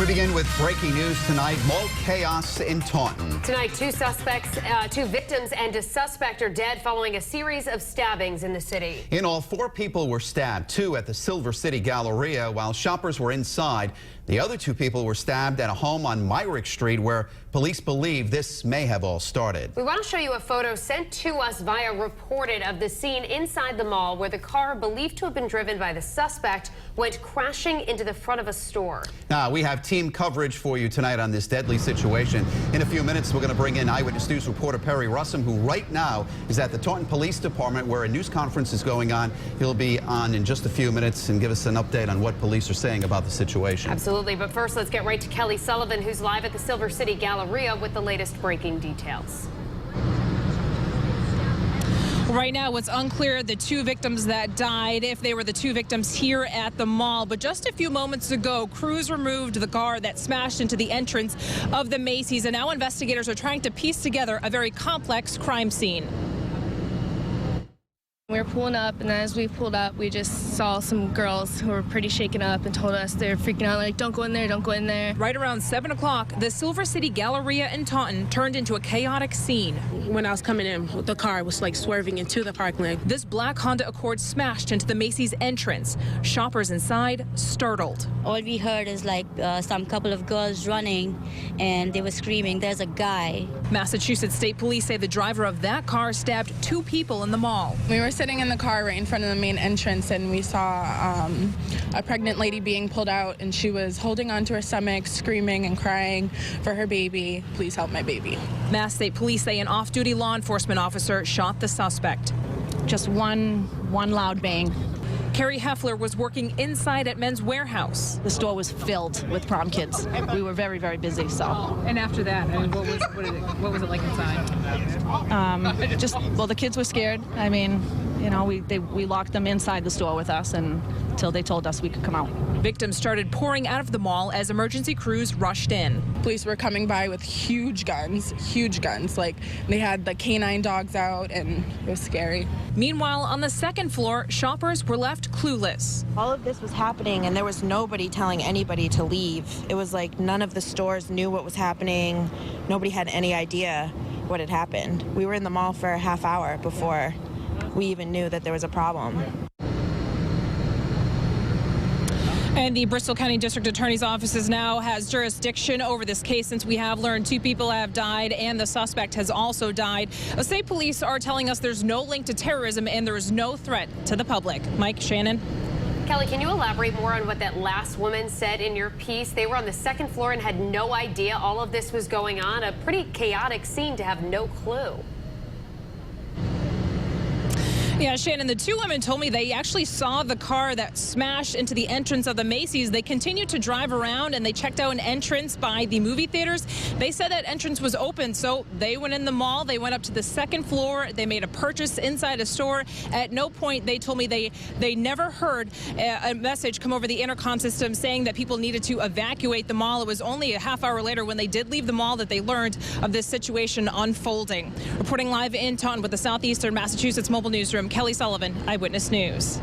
We begin with breaking news tonight. Mall chaos in Taunton. Tonight, two victims and a suspect are dead following a series of stabbings in the city. In all, 4 people were stabbed, 2 at the Silver City Galleria while shoppers were inside. The other 2 people were stabbed at a home on Myrick Street where police believe this may have all started. We want to show you a photo sent to us via Reported of the scene inside the mall where the car believed to have been driven by the suspect went crashing into the front of a store. Now, we have team coverage for you tonight on this deadly situation. In a few minutes, we're going to bring in Eyewitness News reporter Perry Russom, who right now is at the Taunton Police Department where a news conference is going on. He'll be on in just a few minutes and give us an update on what police are saying about the situation. Absolutely, but first let's get right to Kelly Sullivan, who's live at the Silver City Galleria with the latest breaking details. Right now, it's unclear the 2 victims that died, if they were the 2 victims here at the mall. But just a few moments ago, crews removed the car that smashed into the entrance of the Macy's. And now investigators are trying to piece together a very complex crime scene. We were pulling up, and as we pulled up, we just saw some girls who were pretty shaken up and told us they were freaking out, like, don't go in there, don't go in there. Right around 7 o'clock, the Silver City Galleria in Taunton turned into a chaotic scene. When I was coming in, the car was like swerving into the parking lot. This black Honda Accord smashed into the Macy's entrance. Shoppers inside startled. All we heard is like some couple of girls running, and they were screaming, "There's a guy." Massachusetts State Police say the driver of that car stabbed 2 people in the mall. We were sitting in the car right in front of the main entrance, and we saw a pregnant lady being pulled out, and she was holding onto her stomach, screaming and crying for her baby. "Please help my baby." Mass State Police say an off-duty law enforcement officer shot the suspect. Just one loud bang. Carrie Heffler was working inside at Men's Warehouse. The store was filled with prom kids. We were very, very busy. So. And after that, I mean, what was it like inside? Well, the kids were scared. I mean, you know, we locked them inside the store with us until they told us we could come out. Victims started pouring out of the mall as emergency crews rushed in. Police were coming by with huge guns. Like, they had the canine dogs out, and it was scary. Meanwhile, on the 2nd floor, shoppers were left clueless. All of this was happening, and there was nobody telling anybody to leave. It was like none of the stores knew what was happening. Nobody had any idea what had happened. We were in the mall for a half hour before we even knew that there was a problem. And the Bristol County District Attorney's Office now has jurisdiction over this case since we have learned 2 people have died and the suspect has also died. State police are telling us there's no link to terrorism and there is no threat to the public. Mike, Shannon. Kelly, can you elaborate more on what that last woman said in your piece? They were on the 2nd floor and had no idea all of this was going on. A pretty chaotic scene to have no clue. Yeah, Shannon, the 2 women told me they actually saw the car that smashed into the entrance of the Macy's. They continued to drive around and they checked out an entrance by the movie theaters. They said that entrance was open, so they went in the mall. They went up to the 2nd floor. They made a purchase inside a store. At no point, they told me they never heard a message come over the intercom system saying that people needed to evacuate the mall. It was only a half hour later when they did leave the mall that they learned of this situation unfolding. Reporting live in Taunton with the Southeastern Massachusetts Mobile Newsroom, Kelly Sullivan, Eyewitness News.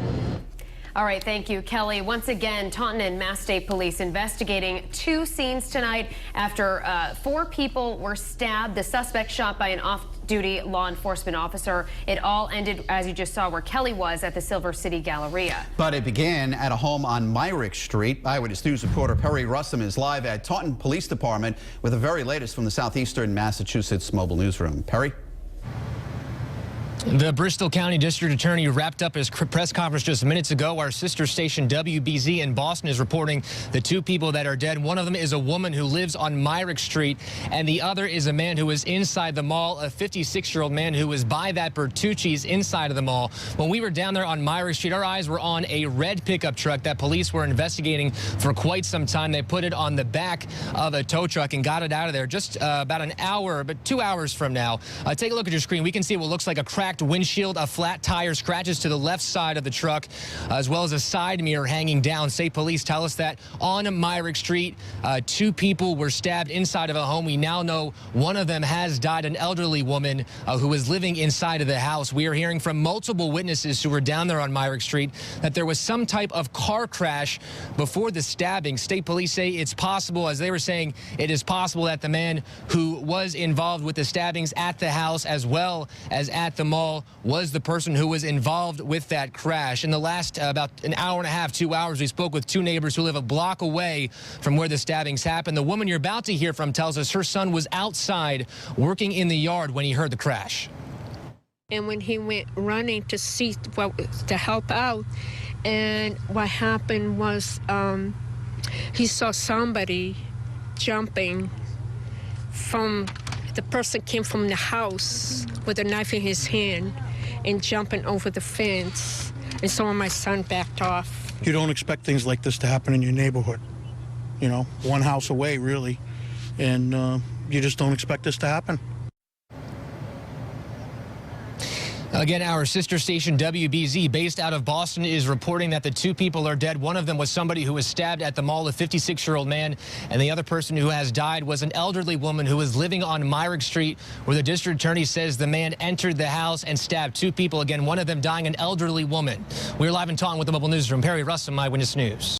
All right, thank you, Kelly. Once again, Taunton and Mass State Police investigating 2 scenes tonight after 4 people were stabbed. The suspect shot by an off-duty law enforcement officer. It all ended, as you just saw, where Kelly was at the Silver City Galleria. But it began at a home on Myrick Street. Eyewitness News reporter Perry Russom is live at Taunton Police Department with the very latest from the Southeastern Massachusetts Mobile Newsroom. Perry? The Bristol County District Attorney wrapped up his press conference just minutes ago. Our sister station WBZ in Boston is reporting the 2 people that are dead. One of them is a woman who lives on Myrick Street, and the other is a man who was inside the mall, a 56-year-old man who was by that Bertucci's inside of the mall. When we were down there on Myrick Street, our eyes were on a red pickup truck that police were investigating for quite some time. They put it on the back of a tow truck and got it out of there just about an hour, but 2 hours from now. Take a look at your screen. We can see what looks like a cracked cracked windshield, a flat tire, scratches to the left side of the truck, as well as a side mirror hanging down. State police tell us that on Myrick Street, 2 people were stabbed inside of a home. We now know one of them has died, an elderly woman who was living inside of the house. We are hearing from multiple witnesses who were down there on Myrick Street that there was some type of car crash before the stabbing. State police say it's possible, as they were saying, it is possible that the man who was involved with the stabbings at the house as well as at the mall was the person who was involved with that crash. In the last about an hour and a half, 2 hours, we spoke with 2 neighbors who live a block away from where the stabbings happened. The woman you're about to hear from tells us her son was outside working in the yard when he heard the crash. And when he went running to see to help out, and what happened was he saw somebody jumping from, the person came from the house with a knife in his hand and jumping over the fence. And so my son backed off. You don't expect things like this to happen in your neighborhood. You know, one house away, really. And you just don't expect this to happen. Again, our sister station WBZ, based out of Boston, is reporting that the 2 people are dead. One of them was somebody who was stabbed at the mall, a 56-year-old man, and the other person who has died was an elderly woman who was living on Myrick Street, where the district attorney says the man entered the house and stabbed 2 people. Again, one of them dying, an elderly woman. We're live in Taunton with the Mobile Newsroom. Perry Russom, Eyewitness News.